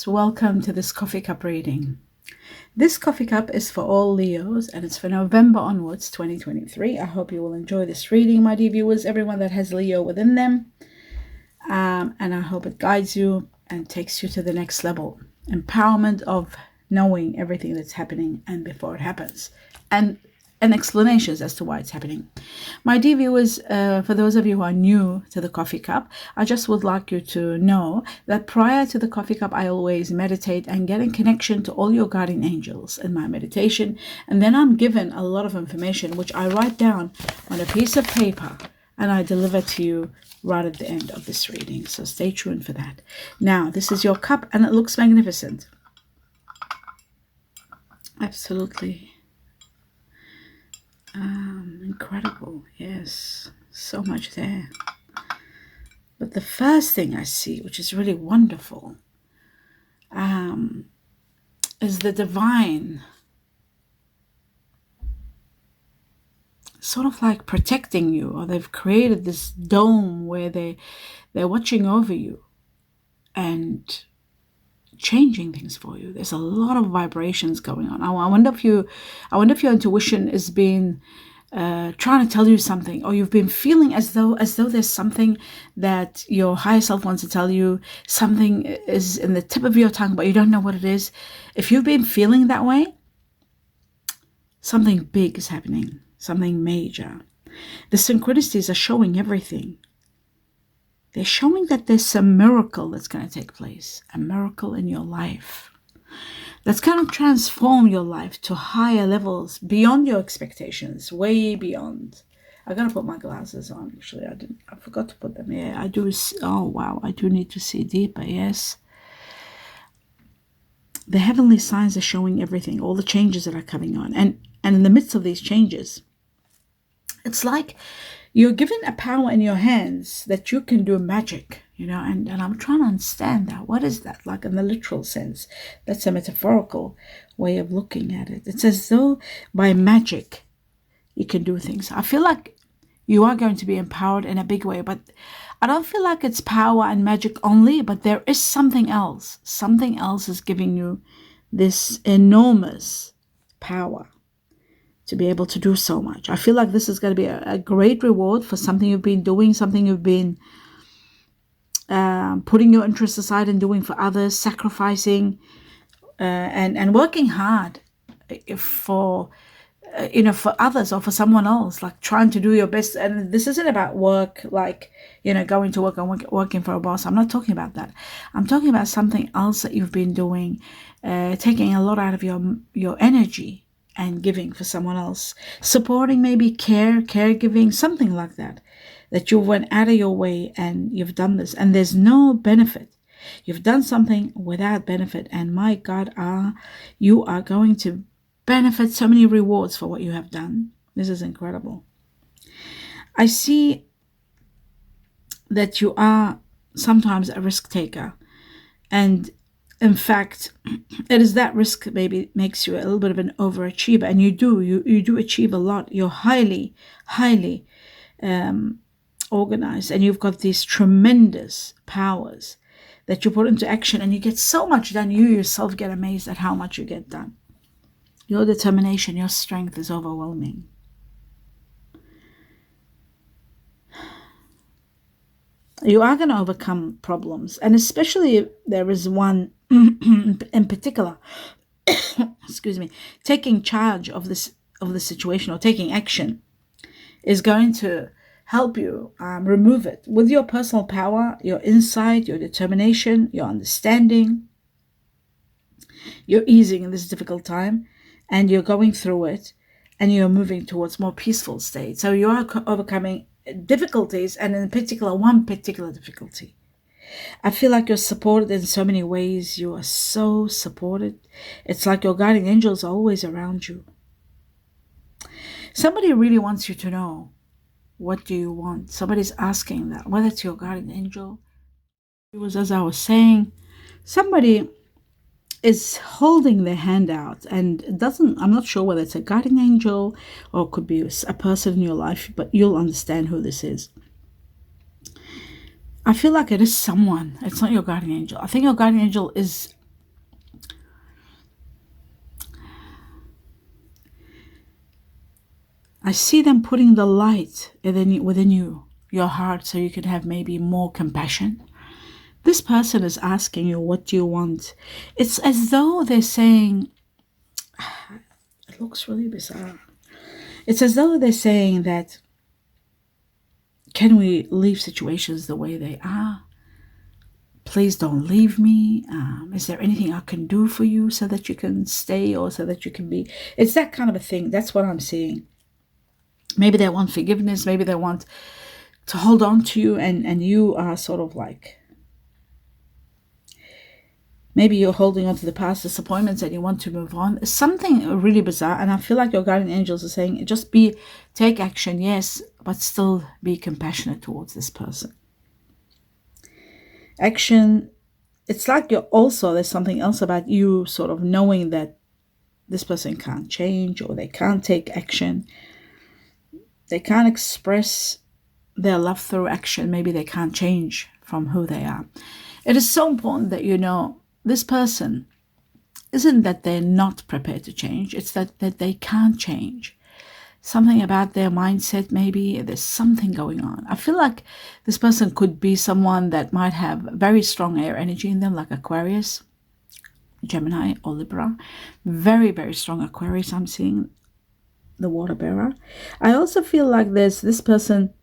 Welcome to this coffee cup reading. This coffee cup is for all Leos and it's for November onwards 2023. I hope you will enjoy this reading, my dear viewers, everyone that has Leo within them. And I hope it guides you and takes you to the next level. Empowerment of knowing everything that's happening and before it happens. And explanations as to why it's happening. My dear viewers, for those of you who are new to the coffee cup, I just would like you to know that prior to the coffee cup, I always meditate and get in connection to all your guardian angels in my meditation. And then I'm given a lot of information, which I write down on a piece of paper and I deliver to you right at the end of this reading. So stay tuned for that. Now, this is your cup and it looks magnificent. Absolutely. Incredible. Yes, so much there. But the first thing I see, which is really wonderful, is the divine sort of like protecting you, or they've created this dome where they're watching over you and changing things for you. There's a lot of vibrations going on. I wonder if your intuition is being trying to tell you something, or you've been feeling as though there's something that your higher self wants to tell you. Something is in the tip of your tongue, but you don't know what it is. If you've been feeling that way, something big is happening, something major. The synchronicities are showing everything. They're showing that there's a miracle that's going to take place, a miracle in your life that's going to transform your life to higher levels beyond your expectations, way beyond. I got to put my glasses on. Actually, I forgot to put them. Yeah, I do. Oh, wow. I do need to see deeper. Yes. The heavenly signs are showing everything, all the changes that are coming on. And in the midst of these changes, it's like you're given a power in your hands that you can do magic, and I'm trying to understand that. What is that? Like in the literal sense, that's a metaphorical way of looking at it. It's as though by magic you can do things. I feel like you are going to be empowered in a big way, but I don't feel like it's power and magic only, but there is something else. Something else is giving you this enormous power to be able to do so much. I feel like this is going to be a great reward for something you've been doing, something you've been putting your interests aside and doing for others, sacrificing and working hard for others or for someone else, like trying to do your best. And this isn't about work, like, going to work and working for a boss. I'm not talking about that. I'm talking about something else that you've been doing, taking a lot out of your energy and giving for someone else, supporting, maybe caregiving, something like that you went out of your way and you've done this and there's no benefit. You've done something without benefit, and my God, you are going to benefit so many rewards for what you have done. This is incredible. I see that you are sometimes a risk taker, and in fact, it is that risk maybe makes you a little bit of an overachiever, and you do achieve a lot. You're highly organized, and you've got these tremendous powers that you put into action, and you get so much done. You yourself get amazed at how much you get done. Your determination, your strength is overwhelming. You are going to overcome problems, and especially if there is one in particular, excuse me, taking charge of the situation or taking action is going to help you remove it with your personal power, your insight, your determination, your understanding. You're easing in this difficult time, and you're going through it, and you're moving towards more peaceful state. So you are overcoming difficulties, and in particular, one particular difficulty. I feel like you're supported in so many ways. You are so supported. It's like your guardian angels are always around you. Somebody really wants you to know, what do you want? Somebody's asking that, whether it's your guardian angel. It was, as I was saying, somebody is holding their hand out, and I'm not sure whether it's a guardian angel or it could be a person in your life, but you'll understand who this is. I feel like it is someone. It's not your guardian angel. I think your guardian angel is, I see them putting the light within you, your heart, so you can have maybe more compassion. This person is asking you, what do you want? It's as though they're saying, it looks really bizarre. It's as though they're saying that, can we leave situations the way they are? Please don't leave me. Is there anything I can do for you so that you can stay or so that you can be? It's that kind of a thing. That's what I'm seeing. Maybe they want forgiveness. Maybe they want to hold on to you, and you are sort of like, maybe you're holding on to the past disappointments and you want to move on. It's something really bizarre. And I feel like your guardian angels are saying, just take action, yes, but still be compassionate towards this person. Action, it's like there's something else about you sort of knowing that this person can't change, or they can't take action. They can't express their love through action. Maybe they can't change from who they are. It is so important that you know this person isn't that they're not prepared to change. It's that they can't change. Something about their mindset, maybe there's something going on. I feel like this person could be someone that might have very strong air energy in them, like Aquarius, Gemini, or Libra. Very, very strong Aquarius, I'm seeing, the water bearer. I also feel like this person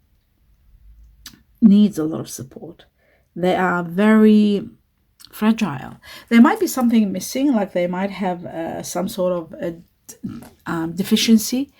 needs a lot of support. They are very fragile. There might be something missing, like they might have some sort of deficiency.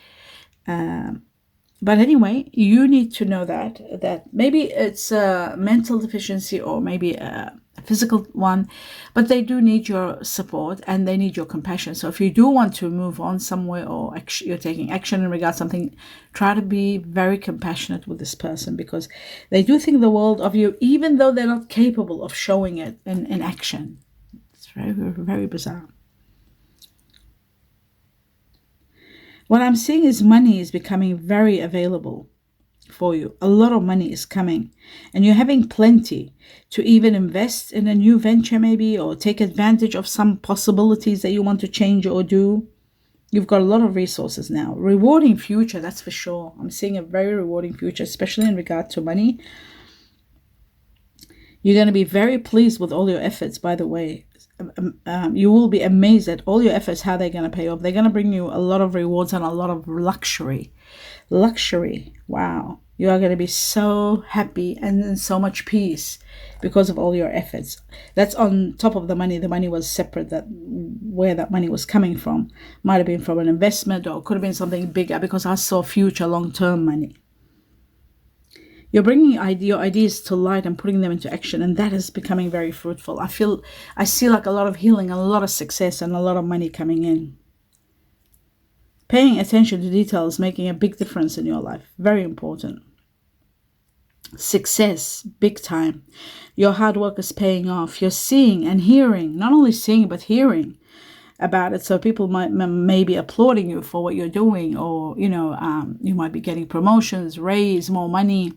But anyway, you need to know that maybe it's a mental deficiency or maybe a physical one, but they do need your support and they need your compassion. So if you do want to move on somewhere, or you're taking action in regards to something, try to be very compassionate with this person, because they do think the world of you, even though they're not capable of showing it in action. It's very, very, very bizarre. What I'm seeing is money is becoming very available for you. A lot of money is coming, and you're having plenty to even invest in a new venture maybe, or take advantage of some possibilities that you want to change or do. You've got a lot of resources now. Rewarding future, that's for sure. I'm seeing a very rewarding future, especially in regard to money. You're going to be very pleased with all your efforts, by the way. You will be amazed at all your efforts, how they're going to pay off. They're going to bring you a lot of rewards and a lot of luxury. Wow. You are going to be so happy and in so much peace because of all your efforts. That's on top of the money. The money was separate, that where that money was coming from. Might have been from an investment, or could have been something bigger, because I saw future long-term money. You're bringing your ideas to light and putting them into action, and that is becoming very fruitful. I see like a lot of healing and a lot of success and a lot of money coming in. Paying attention to details, making a big difference in your life. Very important. Success, big time. Your hard work is paying off. You're seeing and hearing, not only seeing but hearing about it. So people may be applauding you for what you're doing, or you might be getting promotions, raise, more money.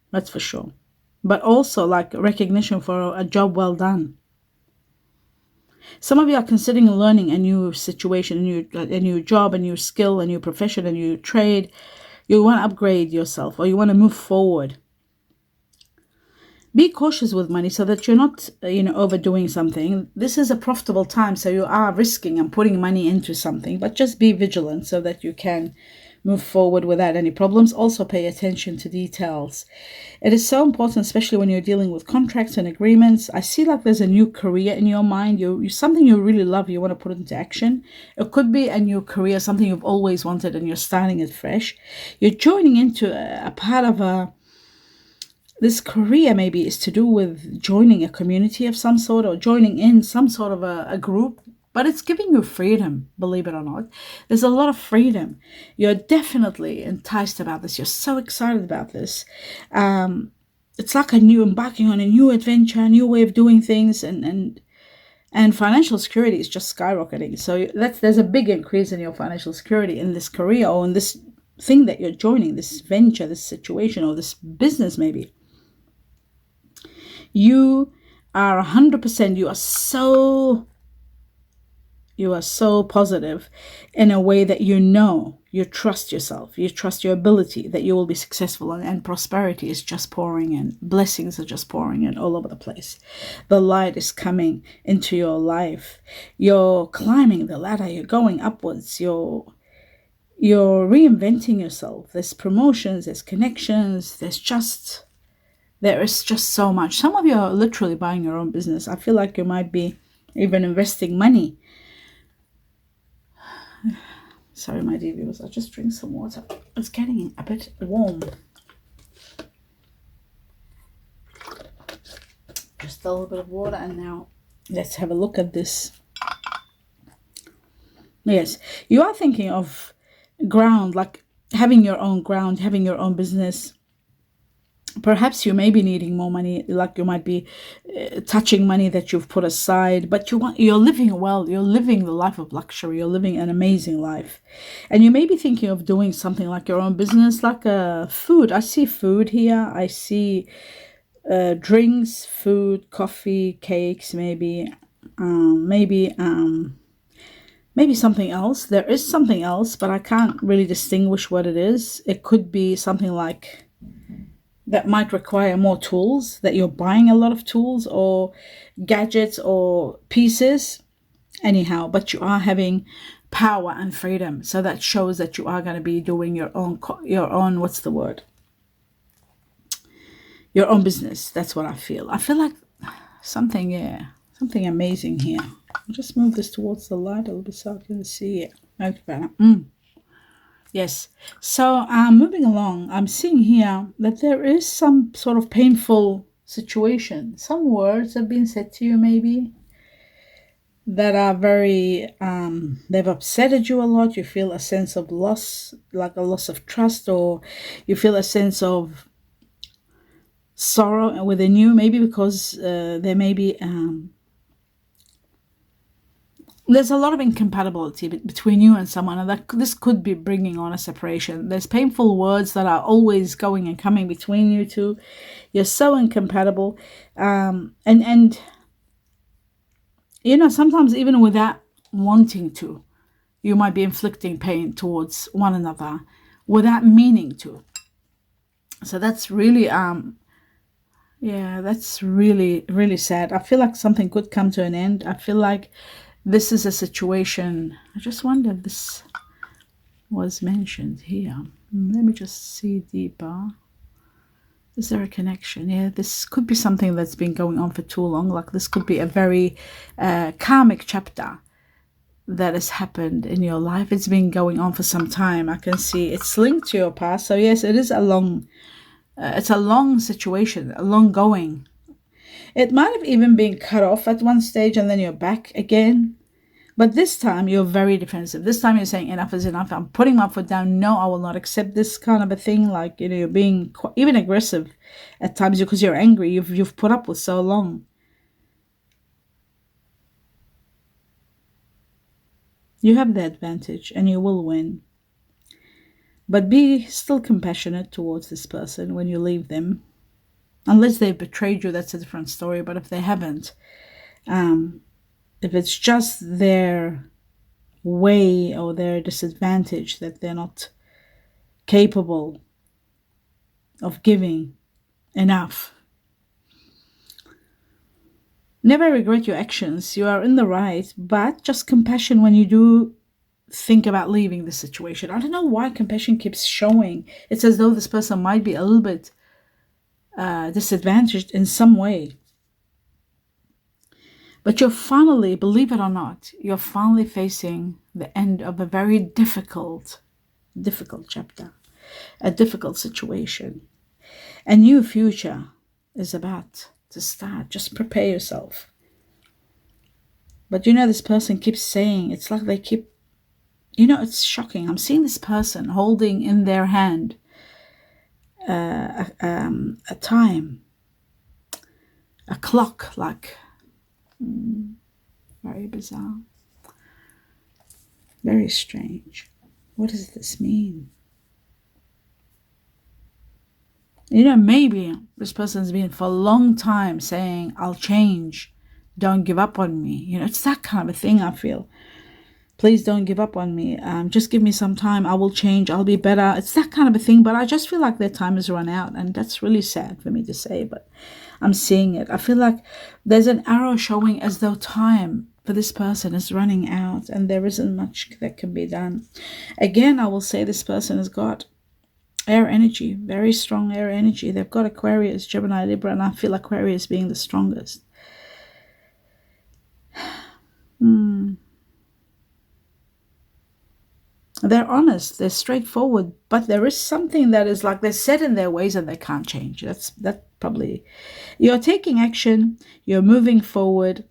That's for sure. But also like recognition for a job well done. Some of you are considering learning a new situation, a new job, a new skill, a new profession, a new trade. You want to upgrade yourself, or you want to move forward. Be cautious with money so that you're not, overdoing something. This is a profitable time, so you are risking and putting money into something, but just be vigilant so that you can move forward without any problems. Also pay attention to details. It is so important, especially when you're dealing with contracts and agreements. I see like there's a new career in your mind. Something you really love, you want to put into action. It could be a new career, something you've always wanted, and you're starting it fresh. You're joining into a part of this career maybe is to do with joining a community of some sort, or joining in some sort of a group. But it's giving you freedom, believe it or not. There's a lot of freedom. You're definitely enticed about this. You're so excited about this. It's like embarking on a new adventure, a new way of doing things, and financial security is just skyrocketing. So there's a big increase in your financial security in this career, or in this thing that you're joining, this venture, this situation, or this business maybe. You are 100%, you are so positive in a way that you trust yourself, you trust your ability that you will be successful, and prosperity is just pouring in. Blessings are just pouring in all over the place. The light is coming into your life. You're climbing the ladder, you're going upwards, you're reinventing yourself. There's promotions, there's connections, there is just so much. Some of you are literally buying your own business. I feel like you might be even investing money. Sorry, my dear viewers, I'll just drink some water. It's getting a bit warm. Just a little bit of water, and now let's have a look at this. Yes, you are thinking of ground, like having your own ground, having your own business. Perhaps you may be needing more money, like you might be touching money that you've put aside, but you're living well, you're living the life of luxury, you're living an amazing life. And you may be thinking of doing something like your own business, like food. I see food here. I see drinks, food, coffee, cakes, maybe something else. There is something else, but I can't really distinguish what it is. It could be something like that might require more tools, that you're buying a lot of tools or gadgets or pieces. Anyhow, but you are having power and freedom. So that shows that you are going to be doing your own, what's the word? Your own business. That's what I feel. I feel like something amazing here. I'll just move this towards the light a little bit so I can see it. Okay, better. Yes. So moving along, I'm seeing here that there is some sort of painful situation. Some words have been said to you maybe that are very, they've upsetted you a lot. You feel a sense of loss, like a loss of trust, or you feel a sense of sorrow within you, maybe because there may be there's a lot of incompatibility between you and someone, and that this could be bringing on a separation. There's painful words that are always going and coming between you two. You're so incompatible, and sometimes even without wanting to, you might be inflicting pain towards one another without meaning to. So that's really that's really, really sad. I feel like something could come to an end. I feel like this is a situation. I just wonder if this was mentioned here. Let me just see deeper. Is there a connection? Yeah, this could be something that's been going on for too long. Like this could be a very karmic chapter that has happened in your life. It's been going on for some time. I can see it's linked to your past. So yes, it is it's a long situation, a long going. It might have even been cut off at one stage and then you're back again. But this time you're very defensive. This time you're saying enough is enough. I'm putting my foot down. No, I will not accept this kind of a thing. Like, you're being even aggressive at times because you're angry. You've put up with so long. You have the advantage and you will win. But be still compassionate towards this person when you leave them. Unless they've betrayed you, that's a different story. But if they haven't, if it's just their way or their disadvantage that they're not capable of giving enough, never regret your actions. You are in the right, but just compassion when you do think about leaving the situation. I don't know why compassion keeps showing. It's as though this person might be a little bit disadvantaged in some way. But you're finally, believe it or not, you're finally facing the end of a very difficult chapter, a difficult situation. A new future is about to start. Just prepare yourself. But this person keeps saying, it's like they keep, it's shocking. I'm seeing this person holding in their hand a time, a clock, like, very bizarre, very strange. What does this mean? Maybe this person's been for a long time saying, I'll change. Don't give up on me. It's that kind of a thing, I feel. Please don't give up on me. Just give me some time. I will change. I'll be better. It's that kind of a thing. But I just feel like their time has run out. And that's really sad for me to say, but I'm seeing it. I feel like there's an arrow showing as though time for this person is running out and there isn't much that can be done. Again, I will say this person has got air energy, very strong air energy. They've got Aquarius, Gemini, Libra, and I feel Aquarius being the strongest. They're honest, they're straightforward, but there is something that is like they're set in their ways and they can't change. That's probably, you're taking action, you're moving forward.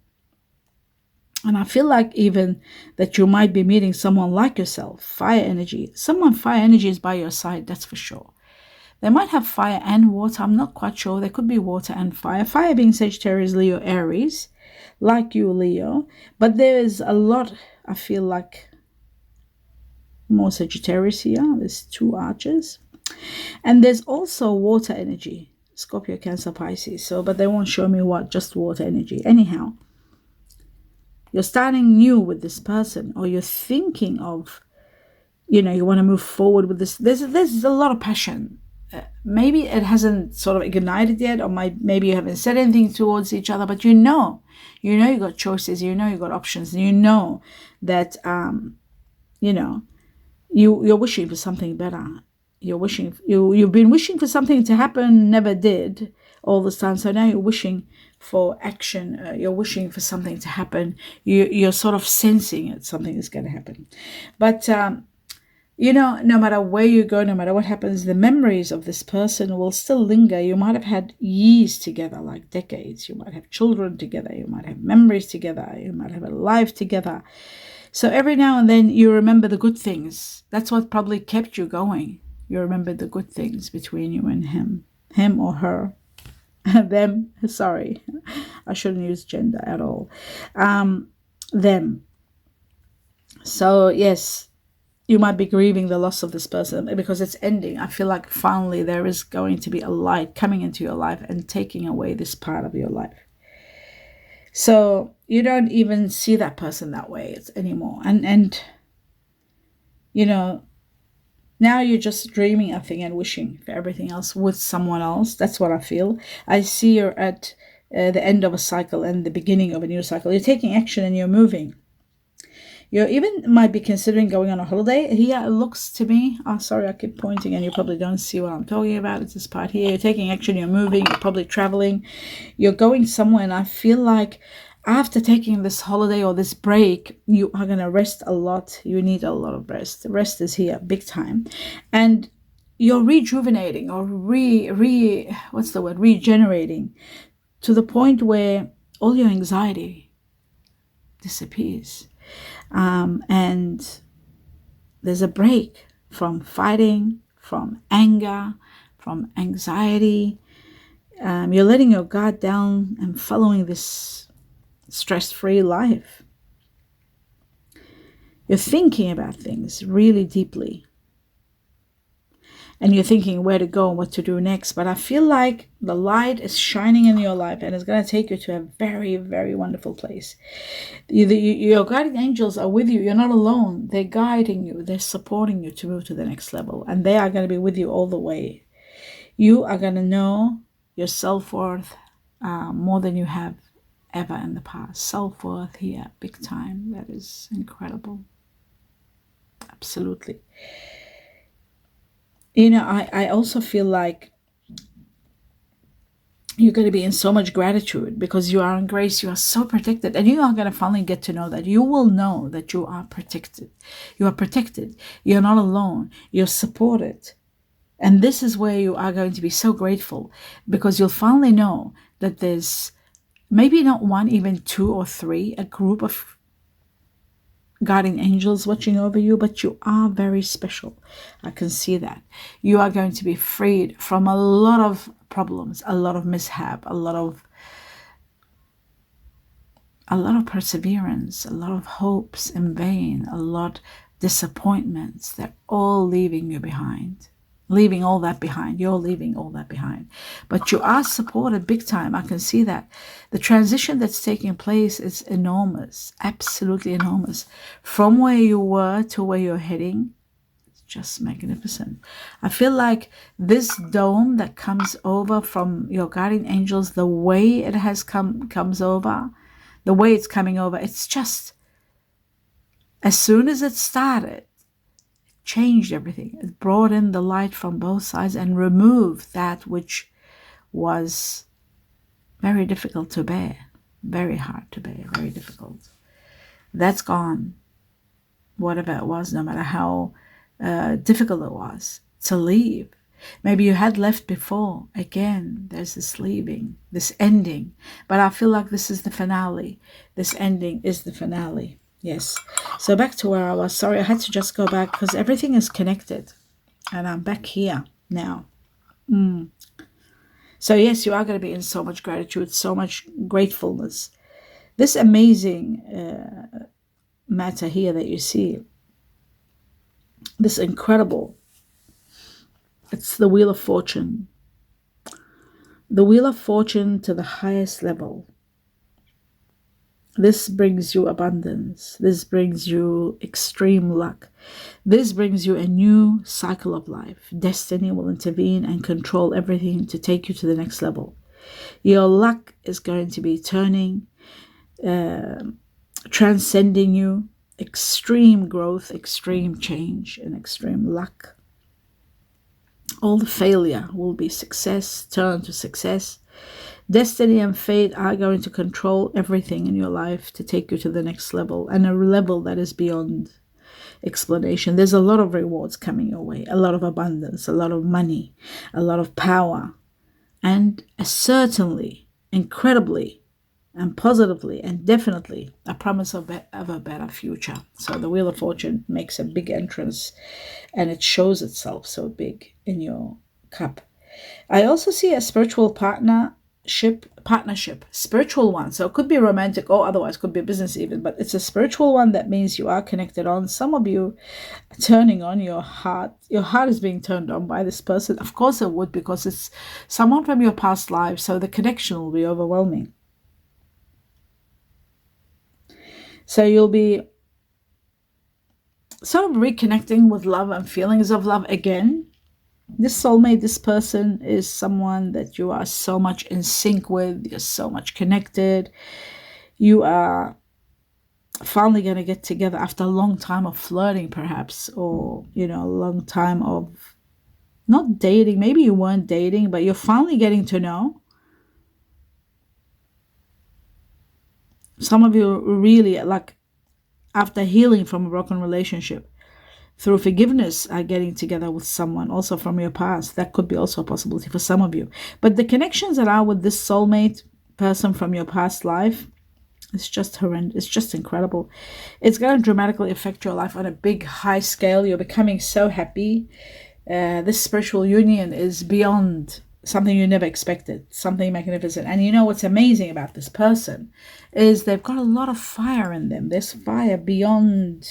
And I feel like even that you might be meeting someone like yourself, fire energy. Someone fire energy is by your side, that's for sure. They might have fire and water. I'm not quite sure. There could be water and fire. Fire being Sagittarius, Leo, Aries, like you, Leo. But there is a lot, I feel like, more Sagittarius here. There's 2 arches. And there's also water energy. Scorpio, Cancer, Pisces. But they won't show me what, just water energy. Anyhow, you're starting new with this person, or you're thinking of, you want to move forward with this. There's a lot of passion. Maybe it hasn't sort of ignited yet, or maybe you haven't said anything towards each other, but you got choices, you got options, and you know that, you're wishing for something better. You've been wishing for something to happen, never did all this time. So now you're wishing for action. You're wishing for something to happen. You're sort of sensing it, something is going to happen. But, no matter where you go, no matter what happens, the memories of this person will still linger. You might have had years together, like decades. You might have children together. You might have memories together. You might have a life together. So every now and then you remember the good things. That's what probably kept you going. You remember the good things between you and him or her, them. Sorry, I shouldn't use gender at all. Them. So yes, you might be grieving the loss of this person because it's ending. I feel like finally there is going to be a light coming into your life and taking away this part of your life. So you don't even see that person that way anymore. And now you're just dreaming, I think, and wishing for everything else with someone else. That's what I feel. I see you're at the end of a cycle and the beginning of a new cycle. You're taking action and you're moving. You even might be considering going on a holiday. Here it looks to me, sorry, I keep pointing and you probably don't see what I'm talking about. It's this part here. You're taking action, you're moving, you're probably traveling, you're going somewhere. And I feel like after taking this holiday or this break, you are going to rest a lot. You need a lot of rest. Rest is here big time. And you're rejuvenating or regenerating to the point where all your anxiety disappears. And there's a break from fighting, from anger, from anxiety. You're letting your guard down and following this stress-free life. You're thinking about things really deeply. And you're thinking where to go and what to do next. But I feel like the light is shining in your life and it's going to take you to a very, very wonderful place. Your guardian angels are with you. You're not alone. They're guiding you. They're supporting you to move to the next level. And they are going to be with you all the way. You are going to know your self-worth more than you have ever in the past. Self-worth here, big time. That is incredible. Absolutely. I also feel like you're going to be in so much gratitude because you are in grace. You are so protected. And you are going to finally get to know that. You will know that you are protected. You are protected. You're not alone. You're supported. And this is where you are going to be so grateful because you'll finally know that there's maybe not one, even 2 or 3, a group of guardian angels watching over you, but you are very special. I can see that. You are going to be freed from a lot of problems, a lot of mishap, a lot of perseverance, a lot of hopes in vain, a lot of disappointments. They're all leaving you behind. leaving all that behind. You're leaving all that behind. But you are supported big time. I can see that. The transition that's taking place is enormous, absolutely enormous. From where you were to where you're heading, it's just magnificent. I feel like this dome that comes over from your guardian angels, the way it has comes over, the way it's coming over, it's just, as soon as it started, changed everything. It brought in the light from both sides and removed that which was very difficult to bear, very hard to bear, very difficult. That's gone. Whatever it was, no matter how difficult it was to leave. Maybe you had left before. Again, there's this leaving, this ending. But I feel like this is the finale. This ending is the finale. Yes. So back to where I was. Sorry, I had to just go back because everything is connected. And I'm back here now. So yes, you are going to be in so much gratitude, so much gratefulness. This amazing matter here that you see, this incredible, it's the Wheel of Fortune. The Wheel of Fortune to the highest level. This brings you abundance. This brings you extreme luck. This brings you a new cycle of life. Destiny will intervene and control everything to take you to the next level. Your luck is going to be turning, transcending you. Extreme growth, extreme change, and extreme luck. All the failure will be success, turn to success. Destiny and fate are going to control everything in your life to take you to the next level, and a level that is beyond explanation. There's a lot of rewards coming your way, a lot of abundance, a lot of money, a lot of power, and certainly, incredibly, and positively and definitely a promise of a better future. So the Wheel of Fortune makes a big entrance, and it shows itself so big in your cup. I also see a spiritual partnership, spiritual one. So it could be romantic or otherwise could be business even, but it's a spiritual one. That means you are connected on. Some of you are turning on your heart. Your heart is being turned on by this person. Of course it would, because it's someone from your past life. So the connection will be overwhelming. So you'll be sort of reconnecting with love and feelings of love again. This soulmate, this person is someone that you are so much in sync with. You're so much connected. You are finally going to get together after a long time of flirting, perhaps, or, a long time of not dating. Maybe you weren't dating, but you're finally getting to know. Some of you really, like, after healing from a broken relationship, through forgiveness, are getting together with someone also from your past. That could be also a possibility for some of you. But the connections that are with this soulmate person from your past life, it's just horrendous. It's just incredible. It's going to dramatically affect your life on a big, high scale. You're becoming so happy. This spiritual union is beyond something you never expected, something magnificent. And you know what's amazing about this person is they've got a lot of fire in them. There's fire beyond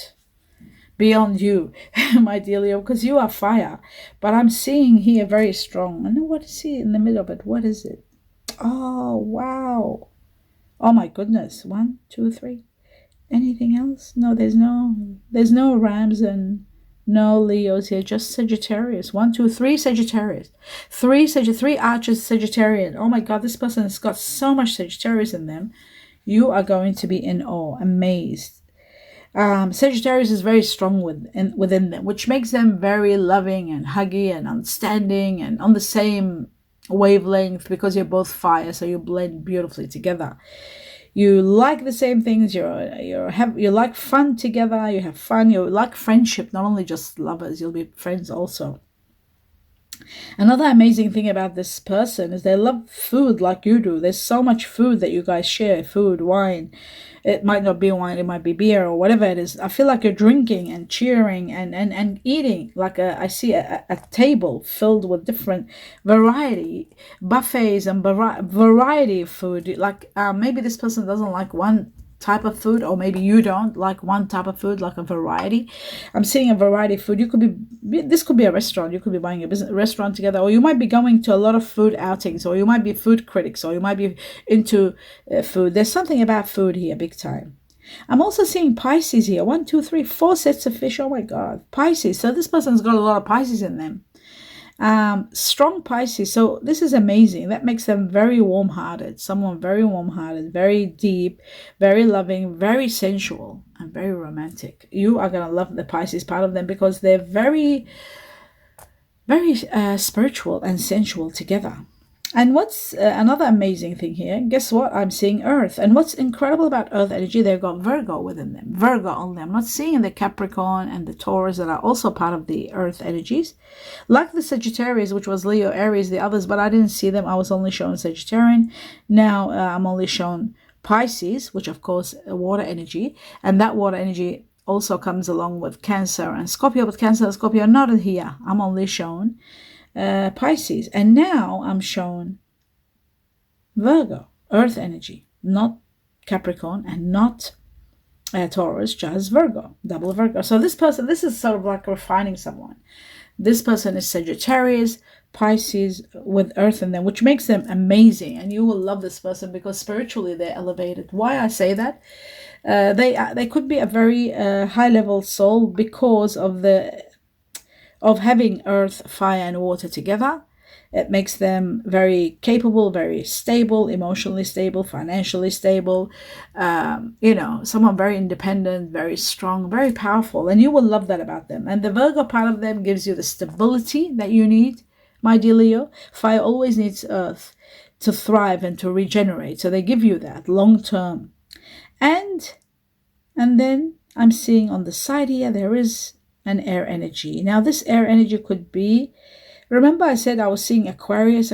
you, my dear Leo, because you are fire. But I'm seeing here very strong. And what is he in the middle of it? What is it? Oh, wow. Oh my goodness. 1, 2, 3. Anything else? No, there's no Rams and no Leos here, just Sagittarius. 1, 2, 3 Sagittarius. 3 Archers Sagittarian. Oh my God, this person has got so much Sagittarius in them. You are going to be in awe, amazed. Sagittarius is very strong within them, which makes them very loving and huggy and understanding and on the same wavelength, because you're both fire, so you blend beautifully together. You like the same things. You like fun together. You have fun. You like friendship, not only just lovers. You'll be friends also. Another amazing thing about this person is they love food like you do. There's so much food that you guys share. Food, wine. It might not be wine, it might be beer or whatever it is. I feel like you're drinking and cheering and eating. Like I see a table filled with different buffets and variety of food. Like maybe this person doesn't like one type of food, or maybe you don't like one type of food, like a variety. I'm seeing a variety of food. This could be a restaurant. You could be buying a restaurant together, or you might be going to a lot of food outings, or you might be food critics, or you might be into food. There's something about food here, big time. I'm also seeing Pisces here. 1, 2, 3, 4 sets of fish. Oh my God, Pisces. So this person's got a lot of Pisces in them. Strong Pisces. So this is amazing. That makes them very warm-hearted. Someone very warm-hearted, very deep, very loving, very sensual, and very romantic. You are going to love the Pisces part of them because they're very, very spiritual and sensual together. And what's another amazing thing here? Guess what? I'm seeing Earth. And what's incredible about Earth energy, they've got Virgo within them. Virgo only. I'm not seeing the Capricorn and the Taurus that are also part of the Earth energies. Like the Sagittarius, which was Leo, Aries, the others, but I didn't see them. I was only shown Sagittarian. Now I'm only shown Pisces, which of course water energy. And that water energy also comes along with Cancer and Scorpio. But Cancer and Scorpio are not here. I'm only shown Pisces, and now I'm shown Virgo, Earth energy, not Capricorn and not Taurus, just Virgo, double Virgo. So this person, this is sort of like refining someone. This person is Sagittarius, Pisces with Earth in them, which makes them amazing, and you will love this person because spiritually they're elevated. Why I say that? They could be a very high level soul because of having earth, fire, and water together. It makes them very capable, very stable, emotionally stable, financially stable, someone very independent, very strong, very powerful, and you will love that about them. And the Virgo part of them gives you the stability that you need, my dear Leo. Fire always needs earth to thrive and to regenerate, so they give you that long term. And then I'm seeing on the side here, there is an air energy. Now this air energy could be, remember I said I was seeing Aquarius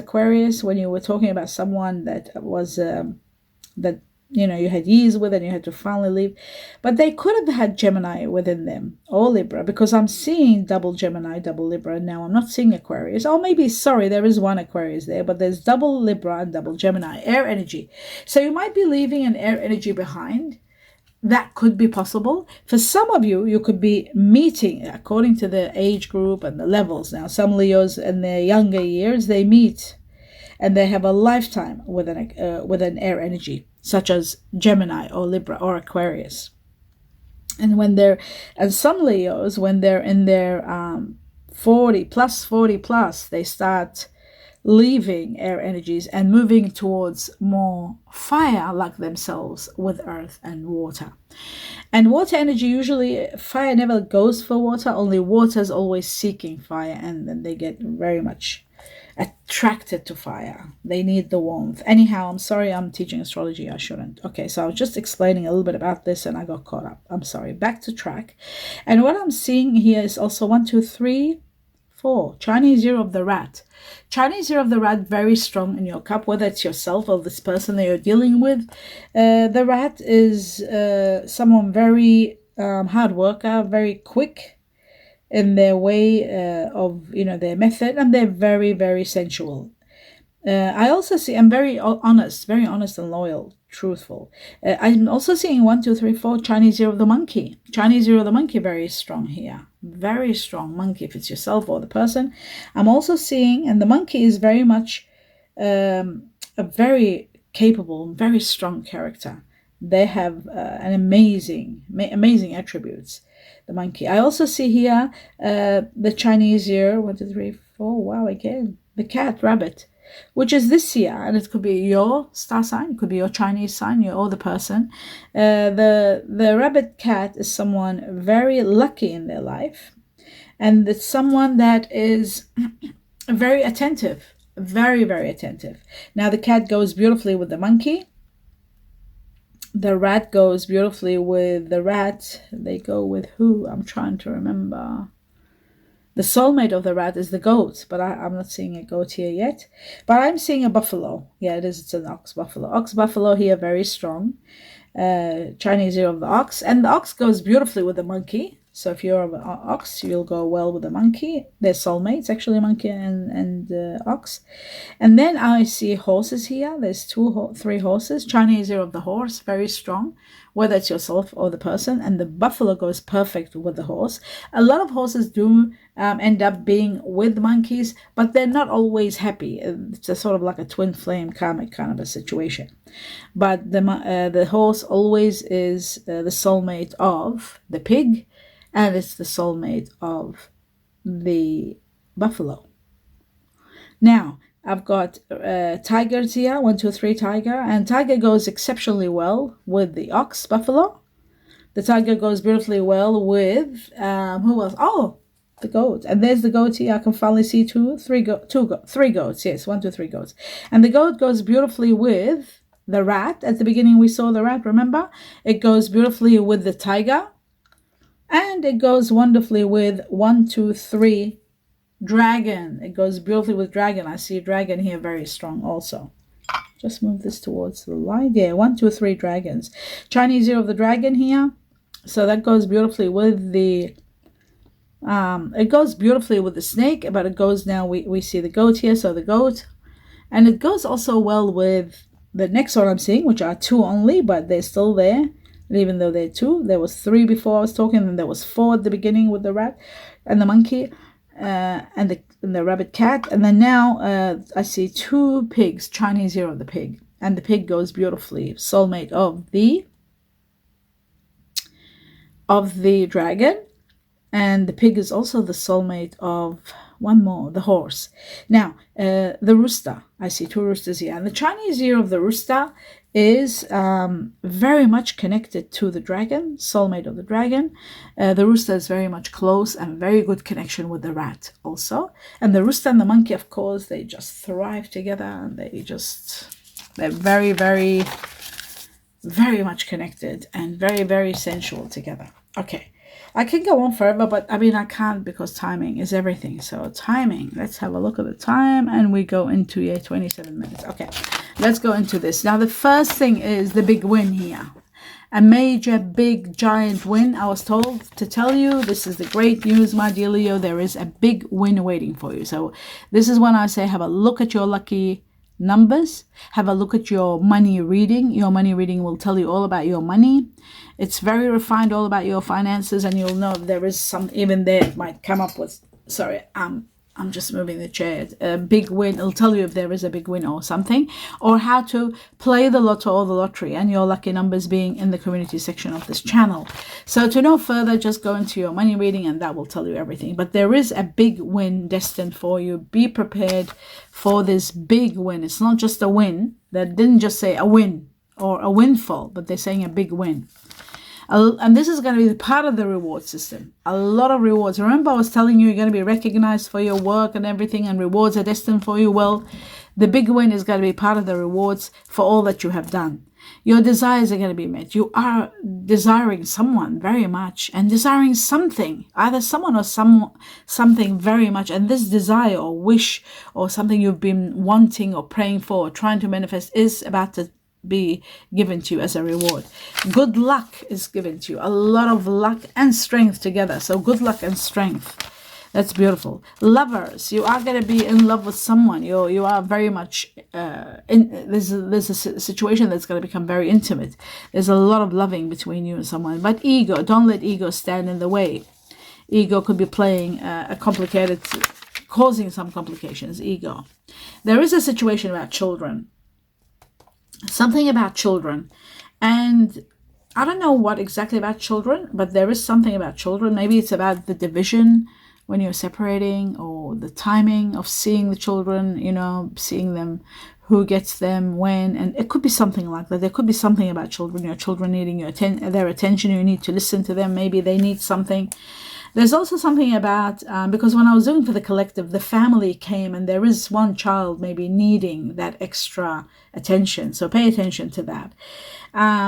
when you were talking about someone that was you had years with and you had to finally leave, but they could have had Gemini within them or Libra, because I'm seeing double Gemini, double Libra. Now I'm not seeing Aquarius, or maybe, sorry, there is one Aquarius there, but there's double Libra and double Gemini, air energy. So you might be leaving an air energy behind. That could be possible. For some of you, you could be meeting according to the age group and the levels. Now, some Leos in their younger years, they meet and they have a lifetime with an air energy, such as Gemini or Libra or Aquarius. And some Leos, when they're in their 40 plus, they start leaving air energies and moving towards more fire like themselves with earth and water. And water energy, usually fire never goes for water, only water is always seeking fire, and then they get very much attracted to fire. They need the warmth. Anyhow, I'm sorry, I'm teaching astrology. I shouldn't. Okay, so I was just explaining a little bit about this and I got caught up. I'm sorry. Back to track. And what I'm seeing here is also 1, 2, 3, 4. Chinese year of the rat. Chinese year of the rat, very strong in your cup, whether it's yourself or this person that you're dealing with. The rat is someone very hard worker, very quick in their way of their method, and they're very, very sensual. I also see, I'm very honest and loyal, truthful. I'm also seeing 1, 2, 3, 4 Chinese year of the monkey. Chinese year of the monkey, very strong here. Very strong monkey, if it's yourself or the person. I'm also seeing, and the monkey is very much a very capable, very strong character. They have an amazing attributes, the monkey. I also see here the Chinese year, 1, 2, 3, 4, wow, again, the cat, rabbit, which is this year, and it could be your star sign, it could be your Chinese sign, you or the person. The rabbit cat is someone very lucky in their life, and it's someone that is very attentive, very, very attentive. Now the cat goes beautifully with the monkey. The rat goes beautifully with the rat. They go with who? I'm trying to remember. The soulmate of the rat is the goat, but I'm not seeing a goat here yet. But I'm seeing a buffalo. Yeah, it is. It's an ox buffalo. Ox buffalo here, very strong. Chinese year of the ox. And the ox goes beautifully with the monkey. So if you're an ox, you'll go well with a monkey. They're soulmates, actually, monkey and ox. And then I see horses here. There's three horses. Chinese year of the horse, very strong, whether it's yourself or the person. And the buffalo goes perfect with the horse. A lot of horses do end up being with monkeys, but they're not always happy. It's a sort of like a twin flame karmic kind of a situation. But the horse always is the soulmate of the pig, and it's the soulmate of the buffalo. Now, I've got tigers here, 1, 2, 3 tiger, and tiger goes exceptionally well with the ox, buffalo. The tiger goes beautifully well with, who else? Oh, the goat. And there's the goat here. I can finally see three goats. Yes, 1, 2, 3 goats. And the goat goes beautifully with the rat. At the beginning, we saw the rat, remember? It goes beautifully with the tiger. And it goes wonderfully with 1, 2, 3 dragon. It goes beautifully with dragon. I see dragon here very strong also. Just move this towards the light. Yeah, 1, 2, 3 dragons. Chinese year of the dragon here. So that goes beautifully with the it goes beautifully with the snake, but it goes now, we see the goat here, so the goat. And it goes also well with the next one I'm seeing, which are 2 only, but they're still there. And even though they're 2, there was 3 before I was talking, and there was 4 at the beginning with the rat and the monkey and the rabbit cat. And then now I see 2 pigs, Chinese year of the pig. And the pig goes beautifully, soulmate of the dragon. And the pig is also the soulmate of one more, the horse. Now, the rooster. I see 2 roosters here. And the Chinese year of the rooster is very much connected to the dragon, soulmate of the dragon. The rooster is very much close and very good connection with the rat also. And the rooster and the monkey, of course, they just thrive together. And they're very, very, very much connected and very, very sensual together. Okay. I can go on forever, but I mean, I can't because timing is everything. So timing, let's have a look at the time, and we go into 27 minutes. Okay, let's go into this. Now, the first thing is the big win here. A major, big, giant win. I was told to tell you, this is the great news, my dear Leo. There is a big win waiting for you. So this is when I say have a look at your lucky numbers. Have a look at your money reading. Your money reading will tell you all about your money. It's very refined, all about your finances, and you'll know if there is some, even there it might come up with, sorry, I'm just moving the chair, a big win. It'll tell you if there is a big win or something, or how to play the lotto or the lottery, and your lucky numbers being in the community section of this channel. So to know further, just go into your money reading and that will tell you everything. But there is a big win destined for you. Be prepared for this big win. It's not just a win. That didn't just say a win or a windfall, but they're saying a big win. And this is going to be part of the reward system. A lot of rewards. Remember, I was telling you, you're going to be recognized for your work and everything, and rewards are destined for you. Well, the big win is going to be part of the rewards for all that you have done. Your desires are going to be met. You are desiring someone very much and desiring something, either someone or something very much. And this desire or wish or something you've been wanting or praying for or trying to manifest is about to be given to you as a reward. Good luck is given to you. A lot of luck and strength together. So good luck and strength. That's beautiful. Lovers, you are going to be in love with someone. You are very much there's a situation that's going to become very intimate. There's a lot of loving between you and someone. But ego, don't let ego stand in the way. Ego could be playing causing some complications. Ego. There is a situation about children. Something about children, and I don't know what exactly about children, but there is something about children. Maybe it's about the division when you're separating, or the timing of seeing the children, seeing them, who gets them, when, and it could be something like that. There could be something about children, your children needing their attention. You need to listen to them. Maybe they need something. There's also something about, because when I was doing for the collective, the family came and there is one child maybe needing that extra attention. So pay attention to that.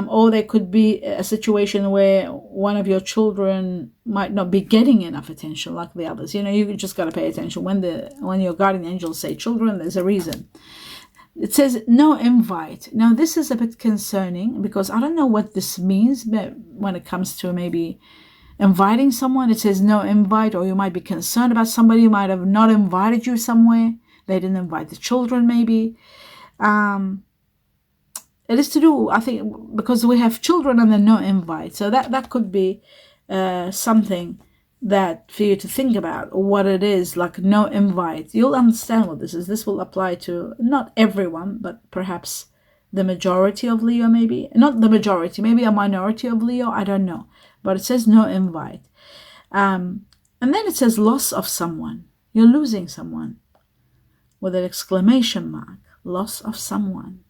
Or there could be a situation where one of your children might not be getting enough attention like the others. You just got to pay attention. When your guardian angels say children, there's a reason. It says no invite. Now, this is a bit concerning because I don't know what this means, but when it comes to maybe Inviting someone, it says no invite, or you might be concerned about somebody who might have not invited you somewhere. They didn't invite the children, maybe. It is to do, I think, because we have children and then no invite. So that could be something that for you to think about, what it is, like no invite. You'll understand what this is. This will apply to not everyone, but perhaps the majority of Leo, maybe. Not the majority, maybe a minority of Leo, I don't know. But it says no invite. And then it says loss of someone. You're losing someone with an exclamation mark. Loss of someone.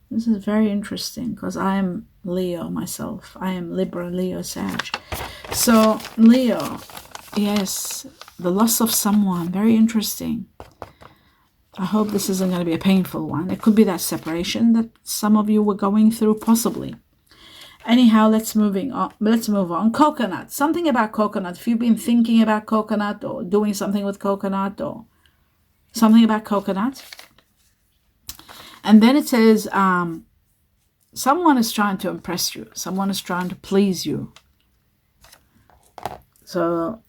This is very interesting because I am Leo myself. I am Libra, Leo, Sag. So Leo, yes, the loss of someone, very interesting. I hope this isn't going to be a painful one. It could be that separation that some of you were going through, possibly. Anyhow, let's move on. Coconut. Something about coconut. If you've been thinking about coconut or doing something with coconut or something about coconut. And then it says, someone is trying to impress you. Someone is trying to please you. So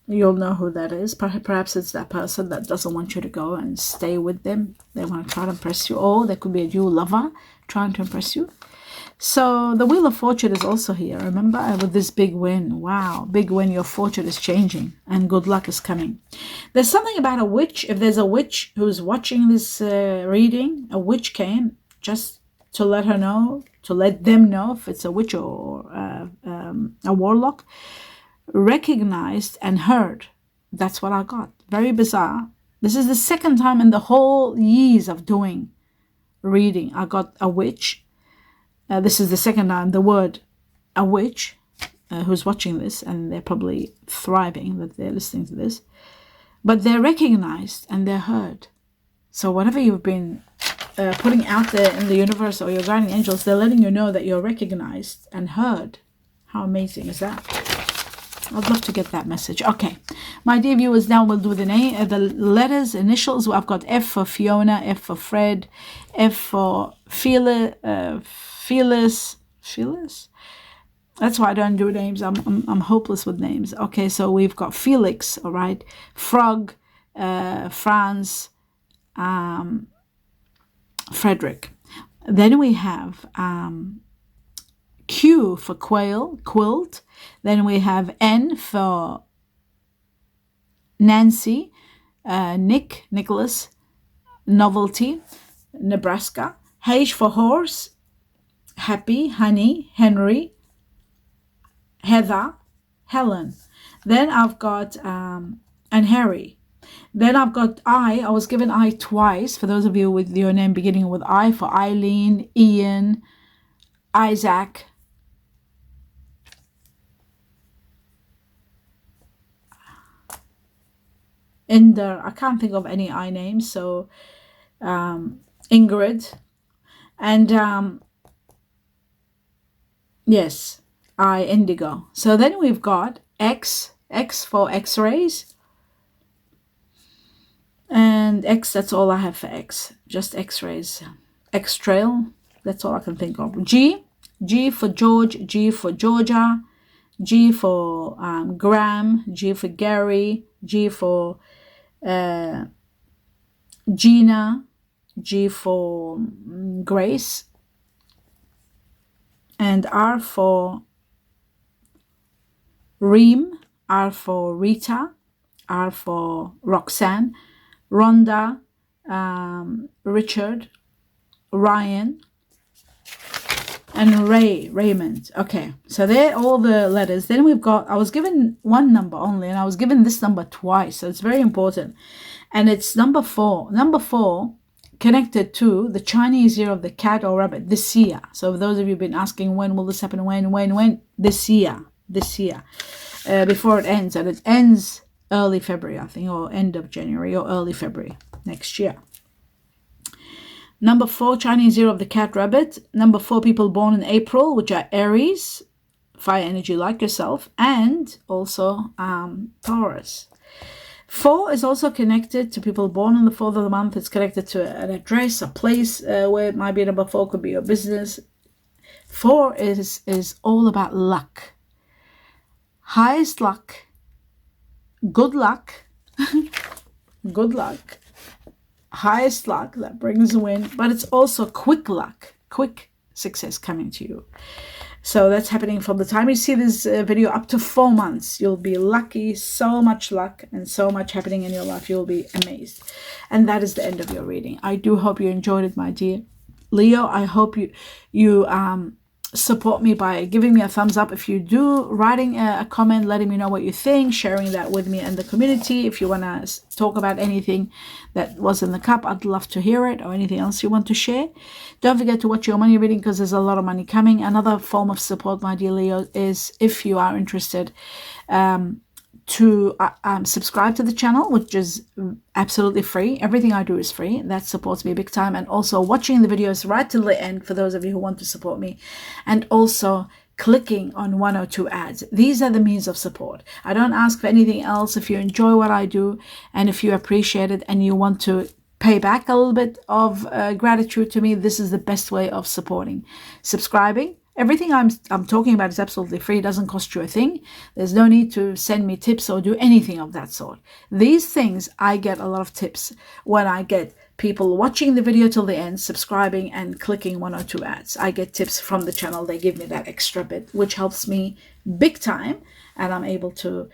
you'll know who that is. Perhaps it's that person that doesn't want you to go and stay with them. They want to try to impress you. Or there could be a new lover trying to impress you. So the Wheel of Fortune is also here. Remember, with this big win. Wow, big win. Your fortune is changing and good luck is coming. There's something about a witch. If there's a witch who's watching this reading, a witch came just to let her know, to let them know if it's a witch or a warlock, recognized and heard. That's what I got. Very bizarre. This is the second time in the whole years of doing reading I got a witch. This is the second time the word a witch who's watching this, and they're probably thriving that they're listening to this, but they're recognized and they're heard. So whatever you've been putting out there in the universe or your guardian angels, they're letting you know that you're recognized and heard. How amazing is that? I'd love to get that message. Okay, my dear viewers, now we'll do the name, the letters, initials. I've got F for Fiona, F for Fred, F for Phyllis. That's why I don't do names. I'm hopeless with names. Okay, so we've got Felix, all right, Frog, Franz, Frederick. Then we have Q for quilt. Then we have N for Nancy, Nicholas, novelty, Nebraska. H for horse, happy, honey, Henry, Heather, Helen. Then I've got and Harry. Then I've got I was given I twice. For those of you with your name beginning with I, for Eileen, Ian, Isaac, Inder. I can't think of any I names, so Ingrid. And yes, I indigo. So then we've got X for X-rays. And X, that's all I have for X. Just X-rays. X-trail, that's all I can think of. G for George, G for Georgia, G for Graham, G for Gary, G for Gina, G for Grace, and R for Reem, R for Rita, R for Roxanne, Rhonda, Richard, Ryan, and Raymond. Okay, so they're all the letters. Then we've got, I was given one number only, and I was given this number twice, so it's very important. And it's number 4. Number 4 connected to the Chinese year of the cat or rabbit, this year. So those of you who've been asking when will this happen, when, this year, before it ends. And it ends early February, I think, or end of January or early February next year. Number 4, Chinese year of the cat rabbit. Number 4, people born in April, which are Aries, fire energy like yourself, and also Taurus. 4 is also connected to people born on the 4th of the month. It's connected to an address, a place where it might be. Number 4 could be your business. 4 is all about luck. highest luck, good luck, good luck, highest luck that brings a win, but it's also quick luck, quick success coming to you. So that's happening from the time you see this video up to 4 months. You'll be lucky, so much luck and so much happening in your life. You'll be amazed. And that is the end of your reading. I do hope you enjoyed it, my dear Leo. I hope you support me by giving me a thumbs up. If you do, writing a comment, letting me know what you think, sharing that with me and the community. If you want to talk about anything that was in the cup, I'd love to hear it, or anything else you want to share. Don't forget to watch your money reading, because there's a lot of money coming. Another form of support, my dear Leo, is if you are interested to subscribe to the channel, which is absolutely free. Everything I do is free. That supports me big time. And also watching the videos right till the end for those of you who want to support me. And also clicking on 1 or 2 ads. These are the means of support. I don't ask for anything else. If you enjoy what I do and if you appreciate it and you want to pay back a little bit of gratitude to me, this is the best way of supporting. Subscribing. Everything I'm talking about is absolutely free. It doesn't cost you a thing. There's no need to send me tips or do anything of that sort. These things, I get a lot of tips when I get people watching the video till the end, subscribing and clicking 1 or 2 ads. I get tips from the channel. They give me that extra bit, which helps me big time. And I'm able to,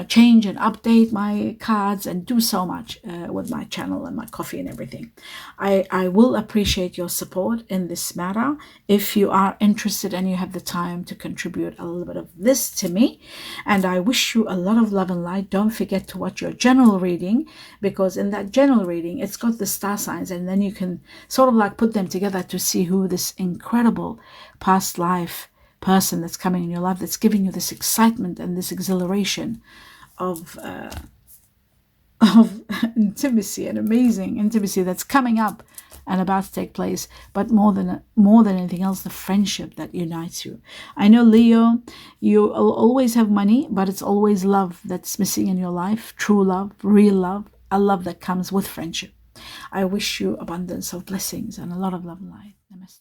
change and update my cards and do so much with my channel and my coffee and everything. I will appreciate your support in this matter. If you are interested and you have the time to contribute a little bit of this to me, and I wish you a lot of love and light. Don't forget to watch your general reading, because in that general reading, it's got the star signs, and then you can sort of like put them together to see who this incredible past life person that's coming in your life, that's giving you this excitement and this exhilaration of intimacy, and amazing intimacy that's coming up and about to take place. But more than anything else, the friendship that unites you. I know, Leo, you will always have money, but it's always love that's missing in your life. True love, real love, a love that comes with friendship. I wish you abundance of blessings and a lot of love and light. Namaste.